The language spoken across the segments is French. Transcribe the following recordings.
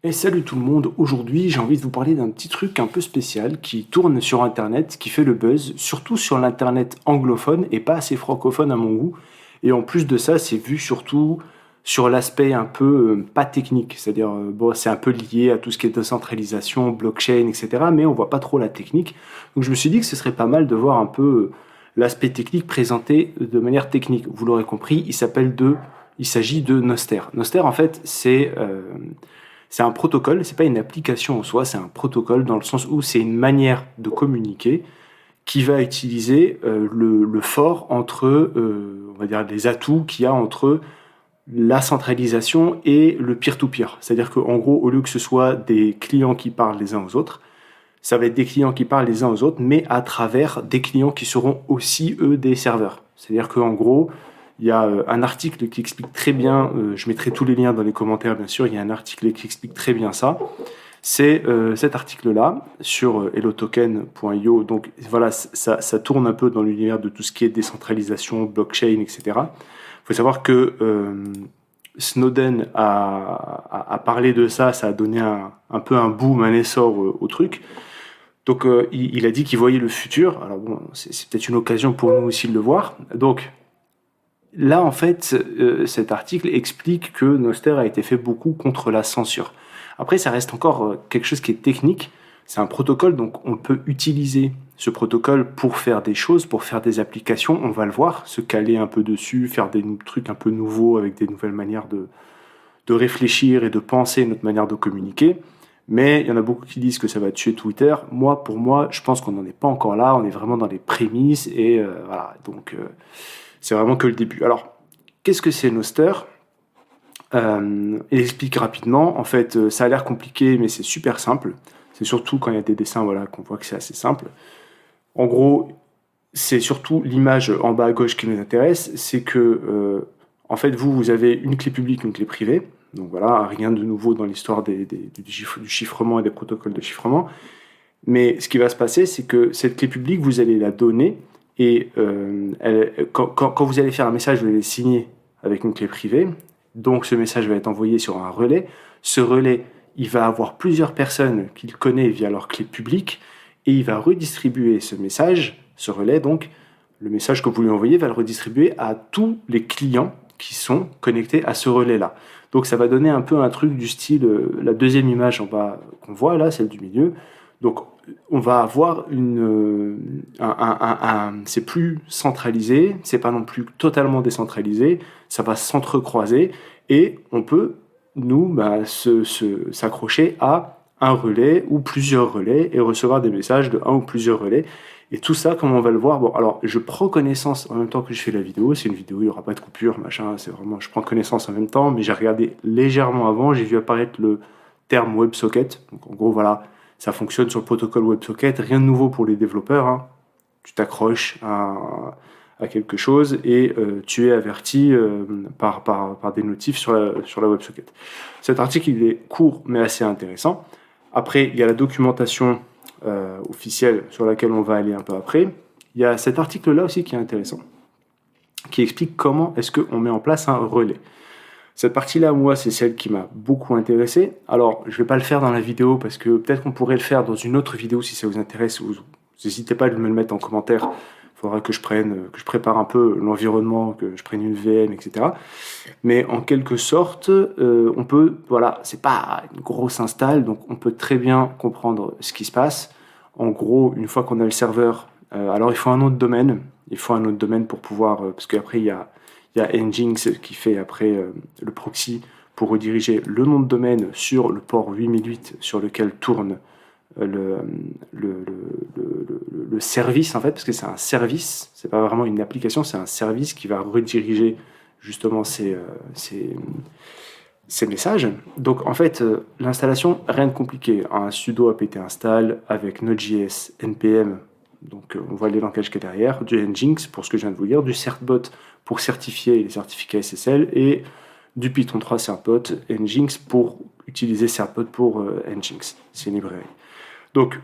Et salut tout le monde, aujourd'hui j'ai envie de vous parler d'un petit truc un peu spécial qui tourne sur internet, qui fait le buzz, surtout sur l'internet anglophone et pas assez francophone à mon goût. Et en plus de ça, c'est vu surtout sur l'aspect un peu pas technique, c'est-à-dire bon, c'est un peu lié à tout ce qui est décentralisation, blockchain, etc. Mais on voit pas trop la technique. Donc je me suis dit que ce serait pas mal de voir un peu l'aspect technique présenté de manière technique. Vous l'aurez compris, il s'agit de Noster. Noster en fait c'est un protocole, c'est pas une application en soi, c'est un protocole dans le sens où c'est une manière de communiquer qui va utiliser le fort entre, on va dire, les atouts qu'il y a entre la centralisation et le peer-to-peer. C'est-à-dire qu'en gros, au lieu que ce soit des clients qui parlent les uns aux autres, ça va être des clients qui parlent les uns aux autres, mais à travers des clients qui seront aussi, eux, des serveurs. C'est-à-dire qu'en gros, il y a un article qui explique très bien, je mettrai tous les liens dans les commentaires bien sûr, il y a un article qui explique très bien ça. C'est cet article-là sur hellotoken.io. Donc voilà, ça tourne un peu dans l'univers de tout ce qui est décentralisation, blockchain, etc. Il faut savoir que Snowden a parlé de ça, ça a donné un peu un boom, un essor au truc. Donc il a dit qu'il voyait le futur. Alors bon, c'est peut-être une occasion pour nous aussi de le voir. Donc là, en fait, cet article explique que Noster a été fait beaucoup contre la censure. Après, ça reste encore quelque chose qui est technique. C'est un protocole, donc on peut utiliser ce protocole pour faire des choses, pour faire des applications. On va le voir, se caler un peu dessus, faire des trucs un peu nouveaux avec des nouvelles manières de réfléchir et de penser notre manière de communiquer. Mais il y en a beaucoup qui disent que ça va tuer Twitter. Moi, pour moi, je pense qu'on n'en est pas encore là. On est vraiment dans les prémices et voilà. Donc, c'est vraiment que le début. Alors, qu'est-ce que c'est Noster? Il explique rapidement. En fait, ça a l'air compliqué, mais c'est super simple. C'est surtout quand il y a des dessins, voilà, qu'on voit que c'est assez simple. En gros, c'est surtout l'image en bas à gauche qui nous intéresse. C'est que, en fait, vous avez une clé publique, une clé privée. Donc voilà, rien de nouveau dans l'histoire du chiffrement et des protocoles de chiffrement. Mais ce qui va se passer, c'est que cette clé publique, vous allez la donner et quand vous allez faire un message, vous allez le signer avec une clé privée. Donc ce message va être envoyé sur un relais. Ce relais, il va avoir plusieurs personnes qu'il connaît via leur clé publique et il va redistribuer ce message, ce relais donc, le message que vous lui envoyez va le redistribuer à tous les clients qui sont connectés à ce relais-là. Donc ça va donner un peu un truc du style, la deuxième image en bas qu'on voit là, celle du milieu. Donc on va avoir c'est plus centralisé, c'est pas non plus totalement décentralisé, ça va s'entrecroiser et on peut, nous, s'accrocher à un relais ou plusieurs relais et recevoir des messages de un ou plusieurs relais. Et tout ça, comme on va le voir, bon, alors je prends connaissance en même temps que je fais la vidéo, c'est une vidéo, il n'y aura pas de coupure, machin, c'est vraiment, je prends connaissance en même temps, mais j'ai regardé légèrement avant, j'ai vu apparaître le terme WebSocket, donc en gros, voilà, ça fonctionne sur le protocole WebSocket, rien de nouveau pour les développeurs, hein. Tu t'accroches à quelque chose et tu es averti par des notifs sur la WebSocket. Cet article, il est court mais assez intéressant. Après, il y a la documentation officielle sur laquelle on va aller un peu après. Il y a cet article-là aussi qui est intéressant, qui explique comment est-ce qu'on met en place un relais. Cette partie-là, moi, c'est celle qui m'a beaucoup intéressé. Alors, je ne vais pas le faire dans la vidéo parce que peut-être qu'on pourrait le faire dans une autre vidéo si ça vous intéresse. Vous n'hésitez pas à me le mettre en commentaire. Il faudra que je prépare un peu l'environnement, que je prenne une VM, etc. Mais en quelque sorte, on peut, voilà, c'est pas une grosse install, donc on peut très bien comprendre ce qui se passe. En gros, une fois qu'on a le serveur, alors il faut un nom de domaine. Il faut un nom de domaine pour pouvoir, parce qu'après il y a Nginx qui fait après le proxy pour rediriger le nom de domaine sur le port 8008 sur lequel tourne le, le, le service en fait, parce que c'est un service, c'est pas vraiment une application, c'est un service qui va rediriger justement ces messages. Donc en fait, l'installation, rien de compliqué. Un sudo apt install avec Node.js, npm, donc on voit les langages qu'il y a derrière, du Nginx pour ce que je viens de vous dire, du certbot pour certifier les certificats SSL et du Python 3 certbot Nginx pour utiliser certbot pour Nginx, c'est une librairie. Donc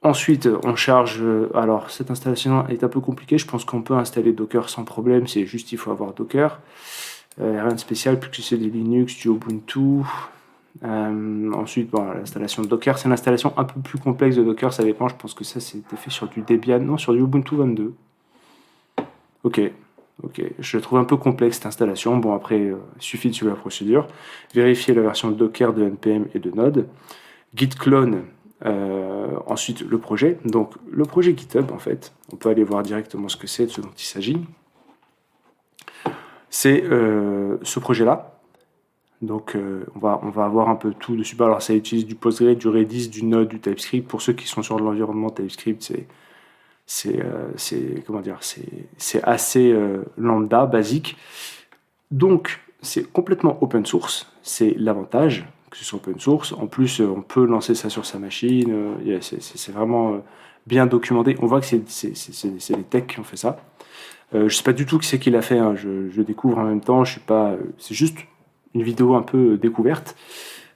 ensuite on charge, alors cette installation est un peu compliquée, je pense qu'on peut installer Docker sans problème, c'est juste il faut avoir Docker. Rien de spécial, puisque c'est du Linux, du Ubuntu. Ensuite, bon, l'installation de Docker, c'est une installation un peu plus complexe de Docker, ça dépend, je pense que ça c'était fait sur du Debian, non, sur du Ubuntu 22. Ok, ok, je la trouve un peu complexe cette installation. Bon, après, il suffit de suivre la procédure. Vérifier la version de Docker de NPM et de Node. Git clone, ensuite le projet. Donc, le projet GitHub, en fait, on peut aller voir directement ce que c'est, de ce dont il s'agit. C'est ce projet-là. Donc, on va avoir un peu tout dessus. Alors, ça utilise du Postgre, du Redis, du Node, du TypeScript. Pour ceux qui sont sur l'environnement TypeScript, comment dire, c'est assez lambda, basique. Donc, c'est complètement open source. C'est l'avantage que ce soit open source. En plus, on peut lancer ça sur sa machine. C'est vraiment bien documenté. On voit que c'est les techs qui ont fait ça. Je sais pas du tout qui c'est qui l'a fait. Hein. Je découvre en même temps. Je suis pas. C'est juste une vidéo un peu découverte.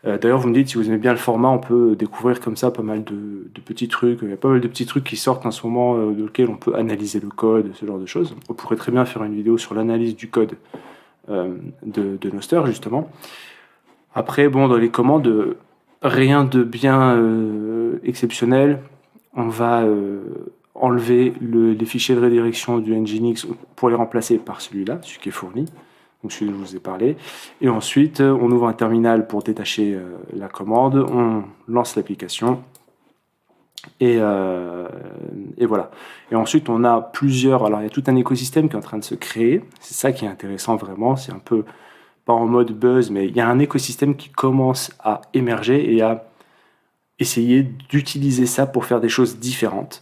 D'ailleurs, vous me dites si vous aimez bien le format, on peut découvrir comme ça pas mal de petits trucs. Il y a pas mal de petits trucs qui sortent en ce moment de lesquels on peut analyser le code, ce genre de choses. On pourrait très bien faire une vidéo sur l'analyse du code de Noster, justement. Après, bon, dans les commandes, rien de bien exceptionnel. On va enlever les fichiers de redirection du Nginx pour les remplacer par celui-là, celui qui est fourni. Donc celui dont je vous ai parlé. Et ensuite, on ouvre un terminal pour détacher la commande, on lance l'application, et voilà. Et ensuite, on a plusieurs... Alors, il y a tout un écosystème qui est en train de se créer. C'est ça qui est intéressant vraiment. C'est un peu, pas en mode buzz, mais il y a un écosystème qui commence à émerger et à essayer d'utiliser ça pour faire des choses différentes.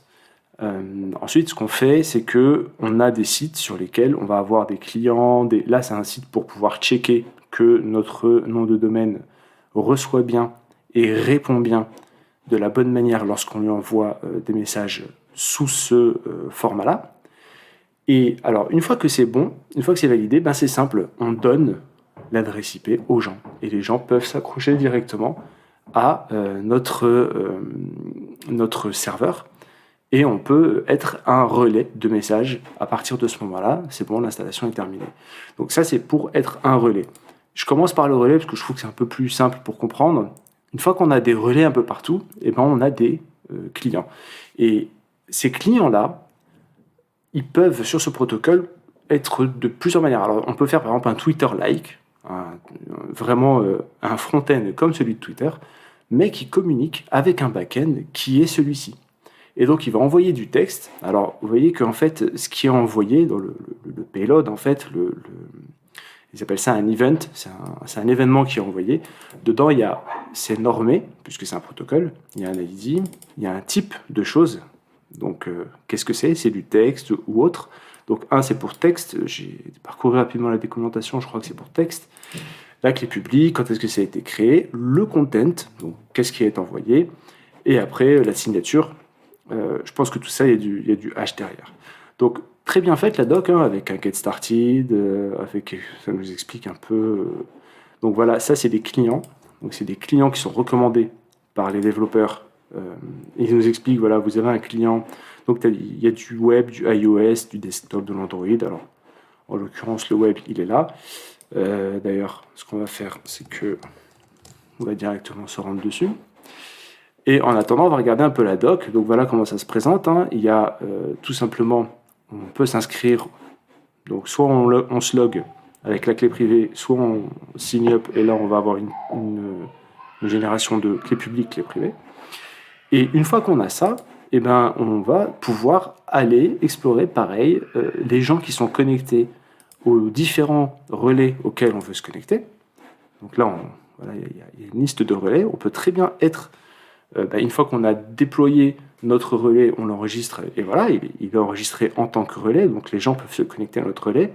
Ensuite, ce qu'on fait, c'est que on a des sites sur lesquels on va avoir des clients. Là, c'est un site pour pouvoir checker que notre nom de domaine reçoit bien et répond bien de la bonne manière lorsqu'on lui envoie des messages sous ce format-là. Et alors, une fois que c'est bon, une fois que c'est validé, ben c'est simple, on donne l'adresse IP aux gens. Et les gens peuvent s'accrocher directement à notre serveur. Et on peut être un relais de messages à partir de ce moment-là. C'est bon, l'installation est terminée. Donc ça, c'est pour être un relais. Je commence par le relais parce que je trouve que c'est un peu plus simple pour comprendre. Une fois qu'on a des relais un peu partout, eh ben, on a des clients. Et ces clients-là, ils peuvent, sur ce protocole, être de plusieurs manières. Alors, on peut faire, par exemple, un Twitter-like, vraiment un front-end comme celui de Twitter, mais qui communique avec un back-end qui est celui-ci. Et donc, il va envoyer du texte. Alors, vous voyez qu'en fait, ce qui est envoyé dans le payload, en fait, ils appellent ça un event, c'est un événement qui est envoyé. Dedans, c'est normé, puisque c'est un protocole, il y a un ID, il y a un type de choses. Donc, qu'est-ce que c'est? C'est du texte ou autre. Donc, c'est pour texte. J'ai parcouru rapidement la documentation, je crois que c'est pour texte. La clé publique, quand est-ce que ça a été créé, le content, donc qu'est-ce qui est envoyé, et après, la signature. Je pense que tout ça, il y a du hash derrière. Donc, très bien faite la doc, hein, avec un get started, ça nous explique un peu. Donc voilà, ça c'est des clients. Donc c'est des clients qui sont recommandés par les développeurs. Ils nous expliquent, voilà, vous avez un client. Donc il y a du web, du iOS, du desktop, de l'Android. Alors, en l'occurrence, le web, il est là. D'ailleurs, ce qu'on va faire, c'est que on va directement se rendre dessus. Et en attendant, on va regarder un peu la doc. Donc voilà comment ça se présente. Hein. Il y a tout simplement, on peut s'inscrire. Donc soit on se log avec la clé privée, soit on signe up. Et là, on va avoir une génération de clés publiques, clés privées. Et une fois qu'on a ça, eh ben, on va pouvoir aller explorer, pareil, les gens qui sont connectés aux différents relais auxquels on veut se connecter. Donc là, voilà, il y a une liste de relais. On peut très bien être... une fois qu'on a déployé notre relais, on l'enregistre, et voilà, il est enregistré en tant que relais, donc les gens peuvent se connecter à notre relais,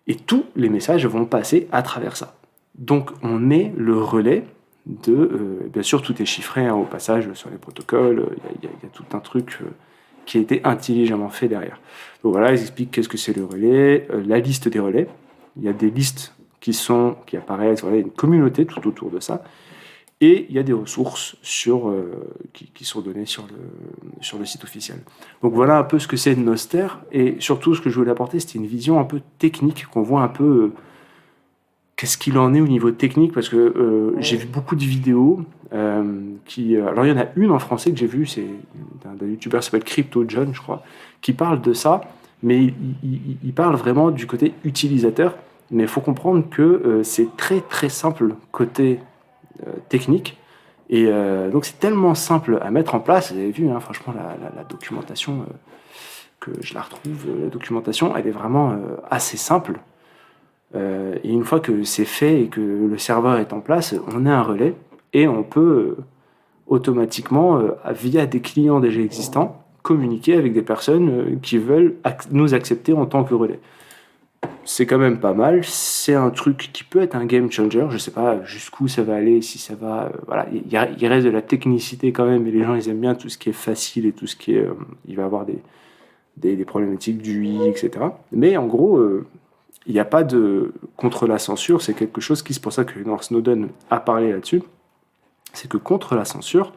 et tous les messages vont passer à travers ça. Donc on est le relais bien sûr tout est chiffré, hein, au passage sur les protocoles, il y a tout un truc qui a été intelligemment fait derrière. Donc voilà, ils expliquent qu'est-ce que c'est le relais, la liste des relais, il y a des listes qui apparaissent, voilà, il y a une communauté tout autour de ça. Et il y a des ressources qui sont données sur le site officiel. Donc voilà un peu ce que c'est Noster. Et surtout, ce que je voulais apporter, c'était une vision un peu technique, qu'on voit un peu qu'est-ce qu'il en est au niveau technique, parce que j'ai vu beaucoup de vidéos alors il y en a une en français que j'ai vue, c'est d'un youtubeur qui s'appelle Crypto John, je crois, qui parle de ça, mais il parle vraiment du côté utilisateur, mais il faut comprendre que c'est très très simple côté technique, et donc c'est tellement simple à mettre en place. Vous avez vu, hein, franchement, la documentation, que je la retrouve, la documentation, elle est vraiment assez simple. Et une fois que c'est fait et que le serveur est en place, on a un relais et on peut automatiquement, via des clients déjà existants, communiquer avec des personnes qui veulent nous accepter en tant que relais. C'est quand même pas mal. C'est un truc qui peut être un game changer. Je sais pas jusqu'où ça va aller, si ça va. Voilà, il reste de la technicité quand même, et les gens ils aiment bien tout ce qui est facile et tout ce qui est. Il va y avoir des problématiques du UI, etc. Mais en gros, il n'y a pas de contre la censure. C'est quelque chose qui, c'est pour ça que Edward Snowden a parlé là-dessus. C'est que contre la censure,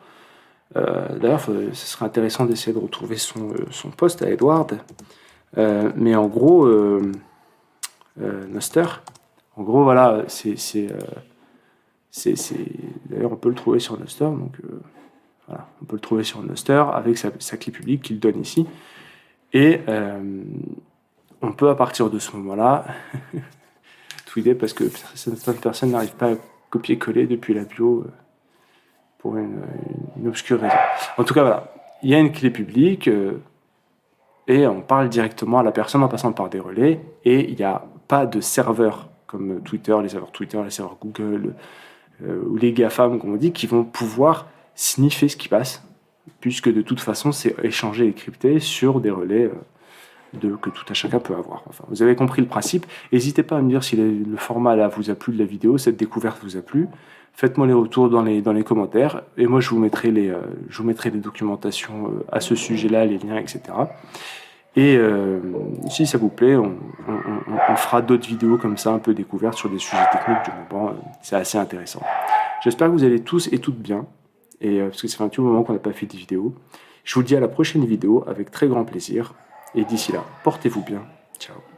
d'ailleurs, ce serait intéressant d'essayer de retrouver son post à Edward. Mais en gros, Noster, en gros, voilà, d'ailleurs, on peut le trouver sur Noster. Donc, voilà, on peut le trouver sur Noster avec sa clé publique qu'il donne ici. Et on peut, à partir de ce moment-là, tweeter, parce que certaines personnes n'arrivent pas à copier-coller depuis la bio pour une obscure raison. En tout cas, voilà, il y a une clé publique et on parle directement à la personne en passant par des relais, et il n'y a pas de serveur comme Twitter, les serveurs Google ou les GAFAM, comme on dit, qui vont pouvoir sniffer ce qui passe, puisque de toute façon, c'est échangé et crypté sur des relais que tout à chacun peut avoir. Enfin, vous avez compris le principe. N'hésitez pas à me dire si le format là vous a plu de la vidéo, cette découverte vous a plu. Faites-moi les retours dans les commentaires, et moi je vous mettrai les documentations à ce sujet-là, les liens, etc. Et si ça vous plaît, on fera d'autres vidéos comme ça, un peu découvertes sur des sujets techniques du moment. C'est assez intéressant. J'espère que vous allez tous et toutes bien, et parce que ça fait un petit moment qu'on n'a pas fait de vidéo. Je vous dis à la prochaine vidéo avec très grand plaisir. Et d'ici là, portez-vous bien. Ciao.